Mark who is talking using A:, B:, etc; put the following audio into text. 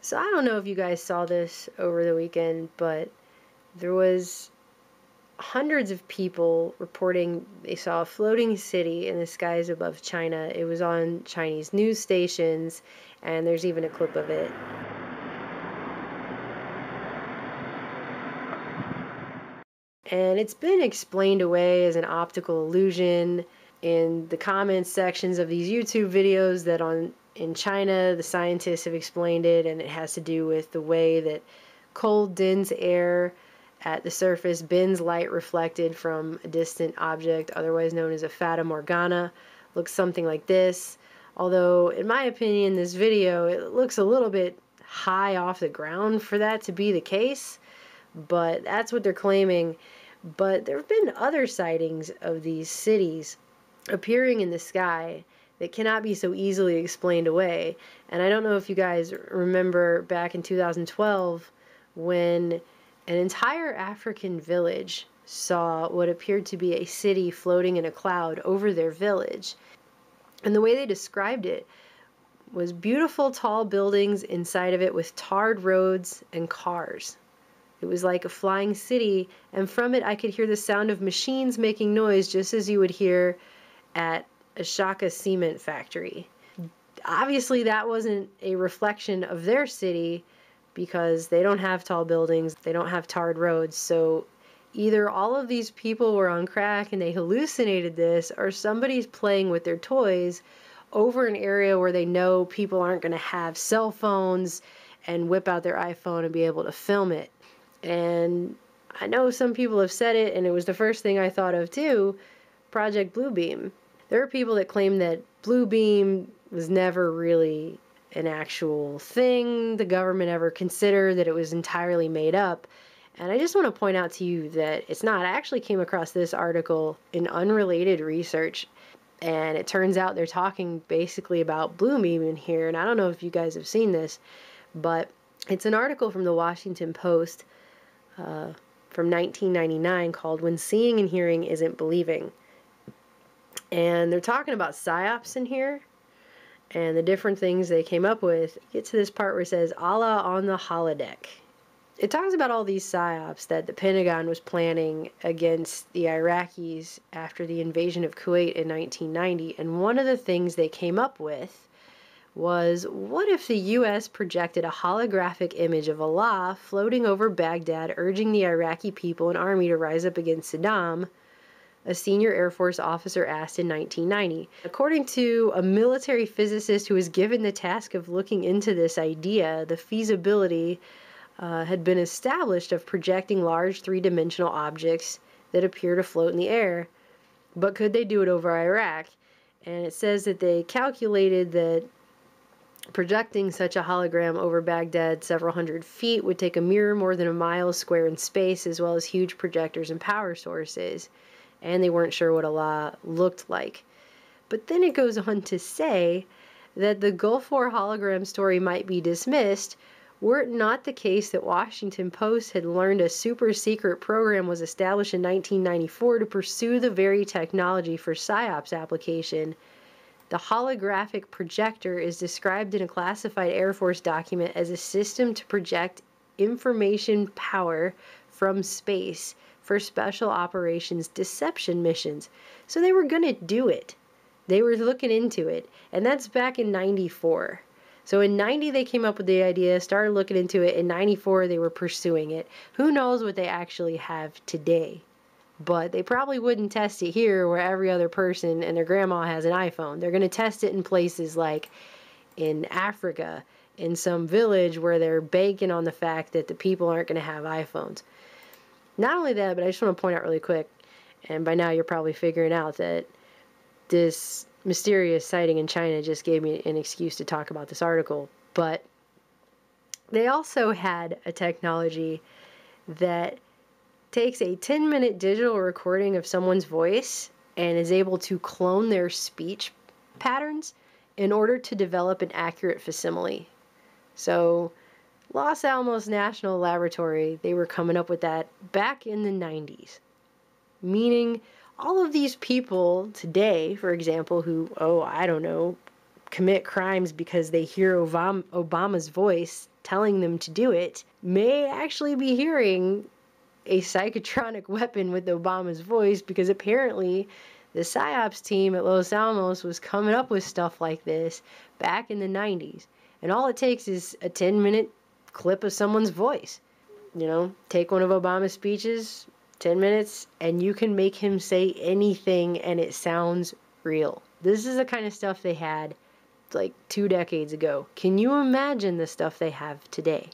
A: So I don't know if you guys saw this over the weekend, but there was hundreds of people reporting they saw a floating city in the skies above China. It was on Chinese news stations, and there's even a clip of it. And it's been explained away as an optical illusion in the comments sections of these YouTube videos that in China, the scientists have explained it, and it has to do with the way that cold, dense air at the surface bends light reflected from a distant object, otherwise known as a fata morgana. Looks something like this. Although, in my opinion, this video, it looks a little bit high off the ground for that to be the case, but that's what they're claiming. But there have been other sightings of these cities appearing in the sky that cannot be so easily explained away. And I don't know if you guys remember back in 2012 when an entire African village saw what appeared to be a city floating in a cloud over their village. And the way they described it was beautiful tall buildings inside of it with tarred roads and cars. It was like a flying city, and from it I could hear the sound of machines making noise just as you would hear at a Shaka cement factory. Obviously that wasn't a reflection of their city because they don't have tall buildings, they don't have tarred roads, so either all of these people were on crack and they hallucinated this, or somebody's playing with their toys over an area where they know people aren't going to have cell phones and whip out their iPhone and be able to film it. And I know some people have said it, and it was the first thing I thought of too, Project Bluebeam. There are people that claim that Bluebeam was never really an actual thing the government ever considered, that it was entirely made up. And I just want to point out to you that it's not. I actually came across this article in unrelated research, and it turns out they're talking basically about Bluebeam in here. And I don't know if you guys have seen this, but it's an article from the Washington Post from 1999 called "When Seeing and Hearing Isn't Believing." And they're talking about psyops in here and the different things they came up with. Get to this part where it says, Allah on the holodeck. It talks about all these psyops that the Pentagon was planning against the Iraqis after the invasion of Kuwait in 1990. And one of the things they came up with was, what if the U.S. projected a holographic image of Allah floating over Baghdad, urging the Iraqi people and army to rise up against Saddam? A senior Air Force officer asked in 1990. According to a military physicist who was given the task of looking into this idea, the feasibility had been established of projecting large three-dimensional objects that appear to float in the air. But could they do it over Iraq? And it says that they calculated that projecting such a hologram over Baghdad several hundred feet would take a mirror more than a mile square in space, as well as huge projectors and power sources. And they weren't sure what Allah looked like. But then it goes on to say that the Gulf War hologram story might be dismissed were it not the case that Washington Post had learned a super secret program was established in 1994 to pursue the very technology for PSYOPs application. The holographic projector is described in a classified Air Force document as a system to project information power from space for special operations deception missions. So they were going to do it. They were looking into it. And that's back in 94. So in 90 they came up with the idea, started looking into it. In 94 they were pursuing it. Who knows what they actually have today? But they probably wouldn't test it here where every other person and their grandma has an iPhone. They're going to test it in places like in Africa, in some village where they're banking on the fact that the people aren't going to have iPhones. Not only that, but I just want to point out really quick, and by now you're probably figuring out that this mysterious sighting in China just gave me an excuse to talk about this article, but they also had a technology that takes a 10-minute digital recording of someone's voice and is able to clone their speech patterns in order to develop an accurate facsimile. So Los Alamos National Laboratory, they were coming up with that back in the 90s. Meaning all of these people today, for example, who, I don't know, commit crimes because they hear Obama's voice telling them to do it may actually be hearing a psychotronic weapon with Obama's voice, because apparently the PSYOPs team at Los Alamos was coming up with stuff like this back in the 90s. And all it takes is a 10-minute clip of someone's voice. You know, take one of Obama's speeches, 10 minutes, and you can make him say anything and it sounds real. This is the kind of stuff they had like 2 decades ago. Can you imagine the stuff they have today?